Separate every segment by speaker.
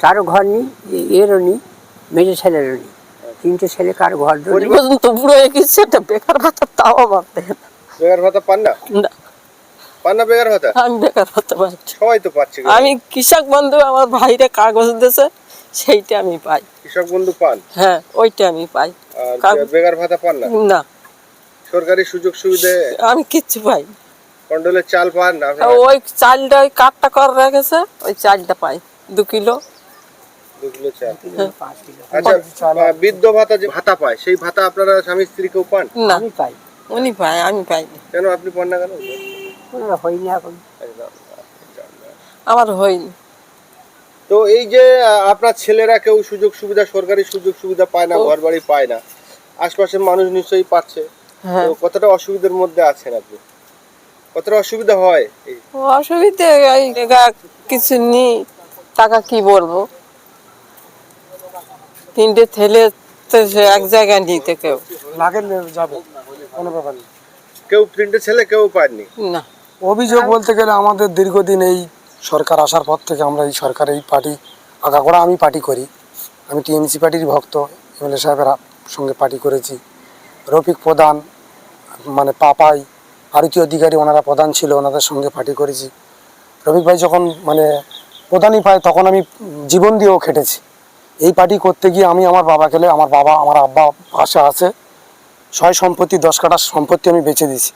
Speaker 1: কারো ঘর নেই, এরও নেই, মেজো ছেলেরও নেই। তিনটে ছেলে, কারো ঘর পর্যন্ত বুড়ো হয়ে গেছে, একটা বেকার ভাতা তাও আমার দেয় না।
Speaker 2: বেকার ভাতা পান না?
Speaker 1: না,
Speaker 2: পান না বেকার ভাতা?
Speaker 1: আমি বেকার ভাতা পাচ্ছি।
Speaker 2: সবাই তো পাচ্ছে।
Speaker 1: আমি কৃষক বন্ধু, আমার ভাইরা কাগজ দিয়েছে, সেইটা আমি পাই।
Speaker 2: কৃষক বন্ধু পান?
Speaker 1: হ্যাঁ, ওইটা আমি পাই।
Speaker 2: আর বেকার ভাতা পান না?
Speaker 1: না,
Speaker 2: সরকারি সুযোগ সুবিধা
Speaker 1: আমি কিচ্ছু পাই।
Speaker 2: কন্ট্রোলের চাল পান না?
Speaker 1: ওই চালটা, ওই কাঠটা করা রেখেছে, ওই চালটা পাই 2 কিলো।
Speaker 2: 2 কিলো চাল। আচ্ছা, বৃদ্ধ ভাতা যে ভাতা পায়, সেই ভাতা আপনারা স্বামী স্ত্রী কেউ পান?
Speaker 1: না, আমি পাই। উনি পায়, আমি পাই না।
Speaker 2: কেন আপনি পান না কেন?
Speaker 1: হয়নি এখন, আমার হয়নি।
Speaker 2: তো এই যে আপনার ছেলেরা কেউ সুযোগ সুবিধা, সরকারি সুযোগ সুবিধা পায় না, ঘর বাড়ি পায় না, আশপাশের মানুষ নিশ্চয়ই পাচ্ছে, তো কতটা অসুবিধার মধ্যে আছেন আপনি? কতটা অসুবিধা হয়?
Speaker 1: অসুবিধা কিছু নেই, টাকা কি বলবো, তিনটে ছেলে তো এক জায়গায় নিতে কেউ
Speaker 3: লাগে যাবে, কোনো ব্যাপার নেই।
Speaker 2: কেউ তিনটে ছেলে কেউ পায়নি
Speaker 1: না।
Speaker 3: অভিযোগ বলতে গেলে আমাদের দীর্ঘদিন এই সরকার আসার পর থেকে আমরা এই সরকার, এই পার্টি আগাগোড়া আমি পার্টি করি, আমি টিএমসি পার্টির ভক্ত, এমএলএ সাহেবের সঙ্গে পার্টি করেছি। রফিক প্রধান, মানে পাপাই, আরতি অধিকারী, ওনারা প্রধান ছিল, ওনাদের সঙ্গে পার্টি করেছি। রফিক ভাই যখন মানে প্রধানই পায়, তখন আমি জীবন দিয়েও খেটেছি। এই পার্টি করতে গিয়ে আমি আমার বাবা গেলে, আমার বাবা, আমার আব্বা পাশে আছে, সয় সম্পত্তি 10 কাঠা সম্পত্তি আমি বেচে দিয়েছি।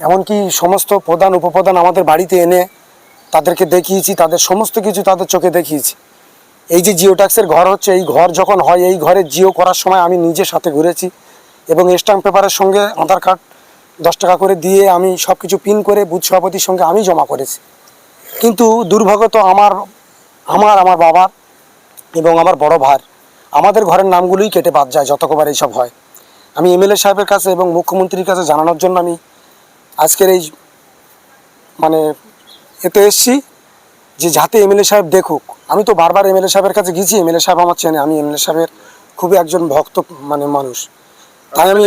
Speaker 3: এমনকি সমস্ত প্রধান উপপ্রধান আমাদের বাড়িতে এনে তাদেরকে দেখিয়েছি, তাদের সমস্ত কিছু তাদের চোখে দেখিয়েছি। এই যে জিও ট্যাক্সের ঘর হচ্ছে, এই ঘর যখন হয়, এই ঘরে জিও করার সময় আমি নিজে সাথে ঘুরেছি এবং স্ট্যাম্প পেপারের সঙ্গে আধার কার্ড 10 টাকা করে দিয়ে আমি সব কিছু পিন করে বুথ সভাপতির সঙ্গে আমি জমা করেছি। কিন্তু দুর্ভাগ্য তো আমার বাবার এবং আমার বড় ভাই, আমাদের ঘরের নামগুলোই কেটে বাদ যায় যতবার এইসব হয়। আমি এমএলএ সাহেবের কাছে এবং মুখ্যমন্ত্রীর কাছে জানানোর জন্য আমি আজকের এই মানে এতে এসছি, যে যাতে এমএলএ সাহেব দেখুক। আমি তো বারবার এমএলএ সাহেবের কাছে গেছি, এমএলএ সাহেব আমার চেনে, আমি এমএলএ সাহেবের খুবই একজন ভক্ত মানে মানুষ। তাই আমি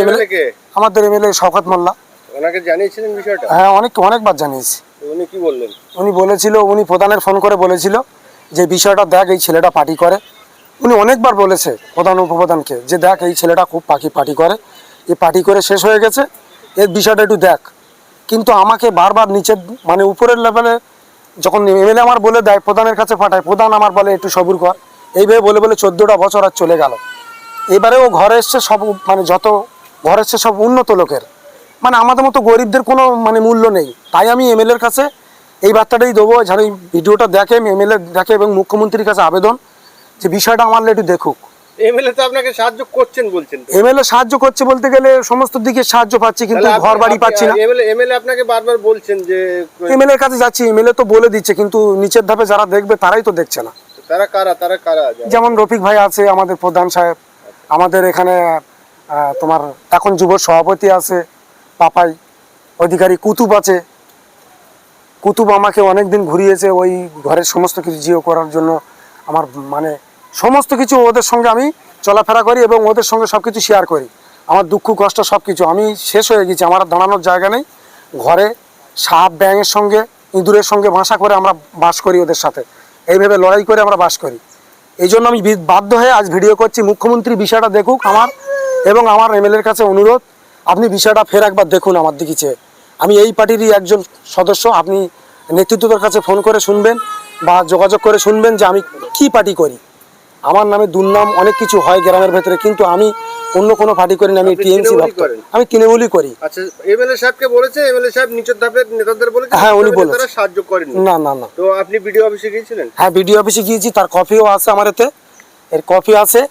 Speaker 3: আমাদের এমএলএ শওকত মোল্লা,
Speaker 2: ওনাকে জানিয়েছিলেন বিষয়টা?
Speaker 3: হ্যাঁ, অনেকবার জানিয়েছি।
Speaker 2: উনি কি বললেন?
Speaker 3: উনি বলেছিল, উনি প্রধানের ফোন করে বলেছিল যে বিষয়টা দেখ, এই ছেলেটা পার্টি করে। উনি অনেকবার বলেছে প্রধান উপপ্রধানকে যে দেখ, এই ছেলেটা খুব পার্টি করে, এই পার্টি করে শেষ হয়ে গেছে, এর বিষয়টা একটু দেখ। কিন্তু আমাকে বারবার নিচের মানে উপরের লেভেলে যখন এমএলএ আমার বলে দেয়, প্রধানের কাছে পাঠায়, প্রধান আমার বলে একটু সবুর কর, এইভাবে বলে 14টা বছর আর চলে গেল। এবারেও ঘরে এসছে সব, মানে যত ঘর এসছে সব উন্নত লোকের, মানে আমাদের মতো গরিবদের কোনো মানে মূল্য নেই। তাই আমি এমএলএর কাছে এই বার্তাটাই দেবো, যেন এই ভিডিওটা দেখে, এমএলএ দেখে এবং মুখ্যমন্ত্রীর কাছে আবেদন যে বিষয়টা আমার একটু দেখুক।
Speaker 2: এমএলএ তো আপনাকে সাহায্য করছেন বলছেন?
Speaker 3: এমএলএ সাহায্য করছে বলতে গেলে সমস্ত দিকে সাহায্য পাচ্ছি, কিন্তু ঘর বাড়ি পাচ্ছি না।
Speaker 2: এমএলএ আপনাকে বারবার বলছেন যে,
Speaker 3: এমএলএর কাছে যাচ্ছি, এমএলএ তো বলে দিচ্ছে, কিন্তু নিচের ধাপে যারা দেখবে তারাই তো দেখছে না।
Speaker 2: তারা কারা?
Speaker 3: যেমন রফিক ভাই আছে, আমাদের প্রধান সাহেব, আমাদের এখানে তোমার এখন যুব সভাপতি আছে পাপাই অধিকারী, কুতুব আছে। কুতুব আমাকে অনেক দিন ঘুরিয়েছে ওই ঘরের সমস্ত কিছু জিও করার জন্য। আমার মানে সমস্ত কিছু ওদের সঙ্গে আমি চলাফেরা করি এবং ওদের সঙ্গে সব কিছু শেয়ার করি। আমার দুঃখ কষ্ট সব কিছু, আমি শেষ হয়ে গেছি, আমার দাঁড়ানোর জায়গা নেই। ঘরে সাপ ব্যাঙের সঙ্গে, ইঁদুরের সঙ্গে ভাষা করে আমরা বাস করি, ওদের সাথে এইভাবে লড়াই করে আমরা বাস করি। এই জন্য আমি বাধ্য হয়ে আজ ভিডিও করছি। মুখ্যমন্ত্রী বিষয়টা দেখুক আমার এবং আমার এমএলএর কাছে অনুরোধ, আপনি বিষয়টা ফের একবার দেখুন আমার দিকে চেয়ে। আমি এই পার্টিরই একজন সদস্য, আপনি নেতৃত্বদের কাছে ফোন করে শুনবেন বা যোগাযোগ করে শুনবেন যে আমি কি পার্টি করি। আমার নামে দুর্নাম অনেক কিছু হয় গ্রামের ভেতরে, কিন্তু আমি অন্য কোনো পার্টি করি না, আমি টিএমসি ভক্ত, আমি তৃণমূলই করি।
Speaker 2: আচ্ছা, এমএলএ সাহেবকে বলেছে, এমএলএ সাহেব নিচের ধাপের নেতাদের বলেছে?
Speaker 3: হ্যাঁ, উনি বলেছে
Speaker 2: তারা সাহায্য করেনি?
Speaker 3: না।
Speaker 2: তো আপনি বিডিও অফিসে গিয়েছিলেন?
Speaker 3: হ্যাঁ, বিডিও অফিসে গিয়েছি, তার কপিও আছে আমার এতে, এর কপি আছে,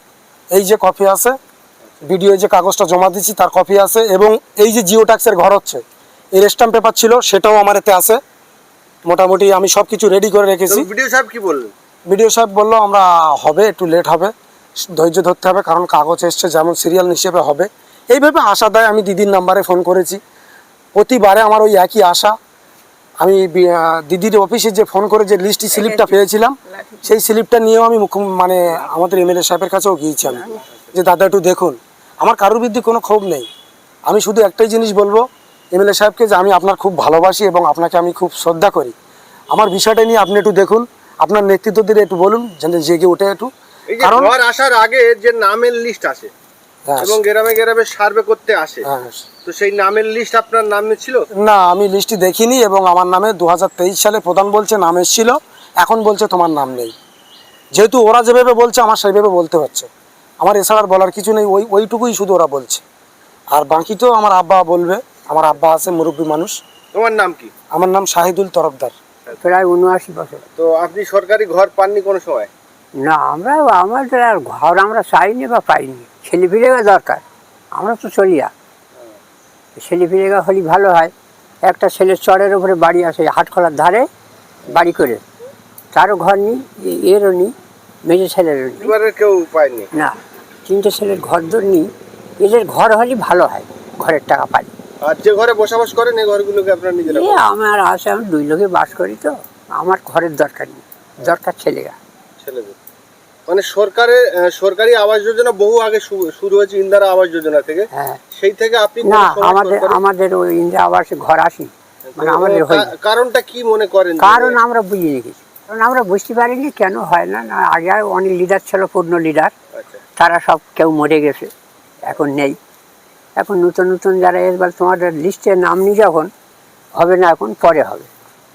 Speaker 3: এই যে কপি আছে, বিডিও যে কাগজটা জমা দিয়েছি তার কপি আছে, এবং এই যে জিও ট্যাক্সের ঘর হচ্ছে এর স্ট্যাম্প পেপার ছিল, সেটাও আমার এতে আছে। মোটামুটি আমি সব কিছু রেডি করে রেখেছি।
Speaker 2: বিডিও সাহেব কি বললেন?
Speaker 3: বিডিও সাহেব বললো আমরা হবে, একটু লেট হবে, ধৈর্য ধরতে হবে, কারণ কাগজ এসছে যেমন সিরিয়াল হিসেবে হবে, এইভাবে আশা দেয়। আমি দিদির নাম্বারে ফোন করেছি, প্রতিবারে আমার ওই একই আশা। আমি দিদির অফিসে যে ফোন করে যে লিস্ট স্লিপটা পেয়েছিলাম, সেই স্লিপটা নিয়েও আমি মানে আমাদের এমএলএ সাহেবের কাছেও গিয়েছি আমি, যে দাদা একটু দেখুন। আমার কারোর বিরুদ্ধে কোনো ক্ষোভ নেই, আমি শুধু একটাই জিনিস বলবো এমএলএ সাহেবকে, যে আমি আপনার খুব ভালোবাসি এবং আপনাকে আমি খুব শ্রদ্ধা করি। আমার বিষয়টা নিয়ে আপনি একটু দেখুন, আপনার নেতৃত্ব দিলে একটু বলুন, যেন জেগে ওঠে একটু।
Speaker 2: এই যে
Speaker 3: কারণ
Speaker 2: ঘর আসার আগে যে নামের লিস্ট আসে
Speaker 3: হ্যাঁ,
Speaker 2: এবং গ্রামে গ্রামে সার্ভে করতে আসে,
Speaker 3: হ্যাঁ,
Speaker 2: তো সেই নামের লিস্ট আপনার নামে ছিল?
Speaker 3: না, আমি লিস্টটি দেখিনি এবং আমার নামে 2023 সালে প্রধান বলছে নাম এসেছিল, এখন বলছে তোমার নাম নেই। যেহেতু ওরা যেভাবে বলছে আমার সেইভাবে বলতে হচ্ছে, আমার এছাড়া আর বলার কিছু নেই। ওইটুকুই শুধু ওরা বলছে, আর বাকি তো আমার আব্বা বলবে। আমার আব্বা আছে, মুরব্বী মানুষ।
Speaker 2: তোমার নাম কি?
Speaker 3: আমার নাম শাহিদুল তরফদার।
Speaker 1: প্রায় 79 বছর।
Speaker 2: তো আপনি সরকারি ঘর পাননি কোনো সময়?
Speaker 1: না, আমাদের আর ঘর আমরা চাইনি বা পাইনি। ছেলে ফিরেগা দরকার, আমরা তো চলিয়া ছেলে ফিরেগা হলে ভালো হয়। একটা ছেলে চরের উপরে বাড়ি আছে, হাটখোলার ধারে বাড়ি করে, তারও ঘর নেই, এরও নেই, মেজে ছেলেরও নেই।
Speaker 2: পরিবারের কেউ পায়নি?
Speaker 1: না, 3টে ছেলের ঘর দর নেই। এদের ঘর হলে ভালো হয়, ঘরের টাকা পাই।
Speaker 2: আর যে ঘরে বসবাস করেন এই ঘরগুলোকে আপনার নিজেরা
Speaker 1: এ আমার আছে, আমি 2 লোকে বাস করি, তো আমার ঘরের দরকার নেই, দরকার ছেলেগা।
Speaker 2: ছেলেদের মানে সরকারি আবাস যোজনা বহু আগে শুরু হয়েছে, ইন্দিরা আবাস যোজনা থেকে।
Speaker 1: হ্যাঁ,
Speaker 2: সেই থেকে আপনি
Speaker 1: না,
Speaker 2: কোনো সময়
Speaker 1: আমাদের ওই ইন্দিরা আবাসে ঘর আসি, মানে আমাদের হয় না।
Speaker 2: কারণটা কি মনে করেন?
Speaker 1: কারণ আমরা বুঝিয়ে রেখেছি, কারণ আমরা বুঝতে পারিনি কেন হয় না। না, আগে অনেক লিডার ছিল, পূর্ণ লিডার,
Speaker 2: আচ্ছা,
Speaker 1: তারা সব কেউ মরে গেছে, এখন নেই। এখন নতুন নতুন যারা এবার তোমাদের লিস্টে নাম নিয়ে যখন হবে না, এখন পরে হবে।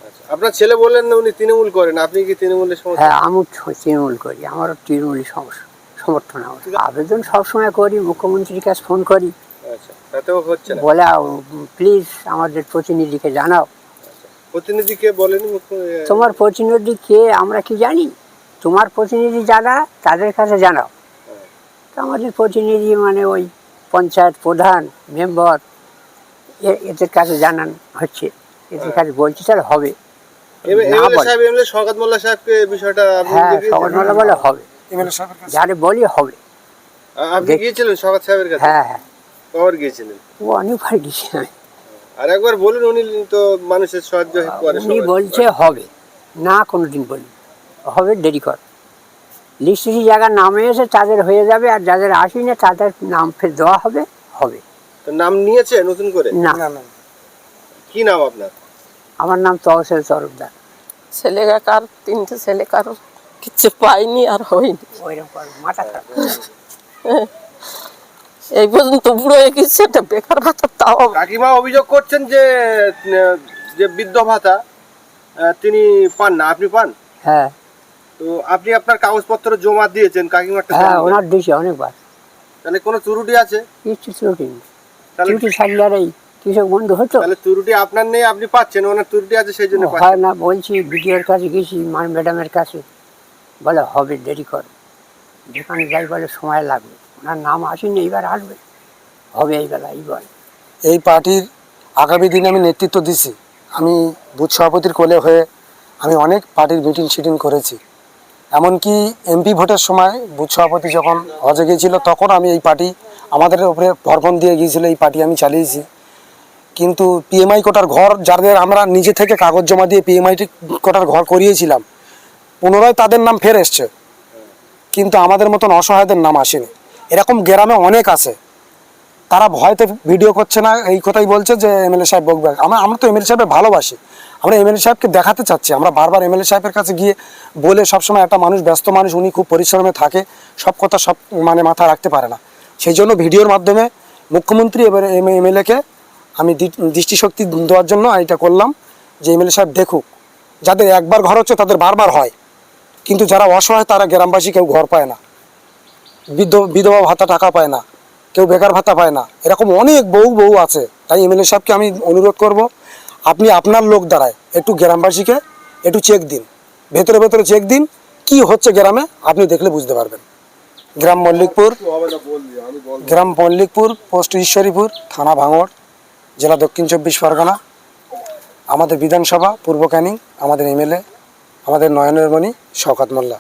Speaker 2: আচ্ছা। আপনার ছেলে বললেন না উনি তৃণমূল করেন, আপনি কি তৃণমূলের সমর্থক?
Speaker 1: হ্যাঁ, আমি তৃণমূল করি, আমারও তৃণমূলই সমর্থন। আমার আবেদন সবসময় করি, মুখ্যমন্ত্রীর কাছে ফোন করি,
Speaker 2: আচ্ছা, তাতেও হচ্ছে না?
Speaker 1: বলে প্লিজ আমাদের প্রতিনিধিকে জানাও।
Speaker 2: প্রতিনিধিকে বলেনি
Speaker 1: তোমার প্রতিনিধি কে আমরা কি জানি? তোমার প্রতিনিধি যারা তাদের কাছে জানাও। তো আমাদের প্রতিনিধি মানে ওই পঞ্চায়েত প্রধান, মেম্বার, এদের কাছে জানান হচ্ছে, এদের কাছে বলছি স্যার হবে।
Speaker 2: এমএলএ শওকত মোল্লা সাহেবকে বিষয়টা আপনি
Speaker 1: হ্যাঁ,
Speaker 2: দেখিয়েছেন?
Speaker 1: সকালবেলা বলে হবে,
Speaker 3: এমএলএ সাহেবের কাছে
Speaker 1: যারে বলি হবে।
Speaker 2: আপনি গিয়েছিলেন শওকত সাহেবের কাছে?
Speaker 1: হ্যাঁ, হ্যাঁ,
Speaker 2: কবার গিয়েছিলেন?
Speaker 1: ও অনেকবার গেছি আমি।
Speaker 2: আর একবার বলুন, উনি তো মানুষের সাহায্য করে
Speaker 1: উনি
Speaker 2: সবাই।
Speaker 1: বলছে হবে না, কোনোদিন বলি হবে, দেরি কর। লিস্টে যে জায়গার নামে এসে তাদের হয়ে যাবে, আর যাদের আসি না তাদের নাম ফের দেওয়া হবে, হবে
Speaker 2: তো নাম নিয়েছে নতুন করে?
Speaker 1: না।
Speaker 3: না, না,
Speaker 2: কি নাম আপনার?
Speaker 1: আমার নাম তহসিল তরফদার।
Speaker 4: ছেলেরা কার 3টে ছেলে, কারোর কিছু পাইনি আর হয়নি।
Speaker 1: ওইরকম মাথা খারাপ।
Speaker 4: এই পর্যন্ত বুড়ো হয়ে গেছে, একটা বেকার ভাতা তাও
Speaker 2: কাকিমা অভিযোগ করছেন যে যে বৃদ্ধ ভাতা তিনি পান না, আপনি পান?
Speaker 1: হ্যাঁ,
Speaker 2: তো আপনি আপনার কাগজপত্র জমা দিয়েছেন, কাকিমারটা
Speaker 1: হ্যাঁ,
Speaker 2: দেননি?
Speaker 1: ওনার দিয়েছি অনেকবার,
Speaker 2: তাহলে কোনো ত্রুটি আছে?
Speaker 1: কিচ্ছু ত্রুটি নেই।
Speaker 2: তাহলে
Speaker 1: ত্রুটি থাকলে আর এই কৃষক বন্ধু হতো?
Speaker 2: তাহলে ত্রুটি আপনার নেই, আপনি পাচ্ছেন, ওনার ত্রুটি আছে সেই জন্য
Speaker 1: হয়
Speaker 2: পাচ্ছেন।
Speaker 1: না, বলছি বিডিওর কাছে গেছি, ম্যাডামের কাছে, বলে হবে, দেরি কর। যেখানে যাই বলে সময় লাগবে, ওনার নাম আসেনি, এইবার আসবে, হবে এই বেলা, এই বল।
Speaker 3: এই পার্টির আগামী দিনে আমি নেতৃত্ব দিছি। আমি বুথ সভাপতির কোলে হয়ে আমি অনেক পার্টির মিটিং করেছি। এমনকি এমপি ভোটের সময় বুথ সভাপতি যখন হজে গিয়েছিল, তখন আমি এই পার্টি আমাদের উপরে ভরপন দিয়ে গিয়েছিল, এই পার্টি আমি চালিয়েছি। কিন্তু পিএমআই কোটার ঘর যাদের আমরা নিজে থেকে কাগজ জমা দিয়ে পিএমআই কোটার ঘর করিয়েছিলাম, পুনরায় তাদের নাম ফের এসছে, কিন্তু আমাদের মতন অসহায়দের নাম আসেনি। এরকম গ্রামে অনেক আছে, তারা ভয়তে ভিডিও করছে না, এই কথাই বলছে যে এমএলএ সাহেব বকবে। আমরা তো এমএলএ সাহেবের ভালোবাসি, আমরা এমএলএ সাহেবকে দেখাতে চাচ্ছি। আমরা বারবার এমএলএ সাহেবের কাছে গিয়ে বলে, সবসময় একটা মানুষ, ব্যস্ত মানুষ, উনি খুব পরিশ্রমে থাকে, সব কথা সব মানে মাথায় রাখতে পারে না। সেই জন্য ভিডিওর মাধ্যমে মুখ্যমন্ত্রী এবার এমএলএকে আমি দৃষ্টিশক্তি দেওয়ার জন্য এটা করলাম, যে এমএলএ সাহেব দেখুক, যাদের একবার ঘর হচ্ছে তাদের বারবার হয়, কিন্তু যারা অসহায় তারা গ্রামবাসী কেউ ঘর পায় না, বিধবা ভাতা টাকা পায় না, কেউ বেকার ভাতা পায় না, এরকম অনেক বউ আছে। তাই এমএলএ সাহেবকে আমি অনুরোধ করব, আপনি আপনার লোক দ্বারায় একটু গ্রামবাসীকে একটু চেক দিন, ভেতরে চেক দিন কি হচ্ছে গ্রামে, আপনি দেখলে বুঝতে পারবেন। গ্রাম মল্লিকপুর, পোস্ট ঈশ্বরীপুর, থানা ভাঙড়, জেলা দক্ষিণ 24 পরগনা। আমাদের বিধানসভা পূর্ব ক্যানিং, আমাদের এমএলএ আমাদের নয়নের মণি শওকত মোল্লা।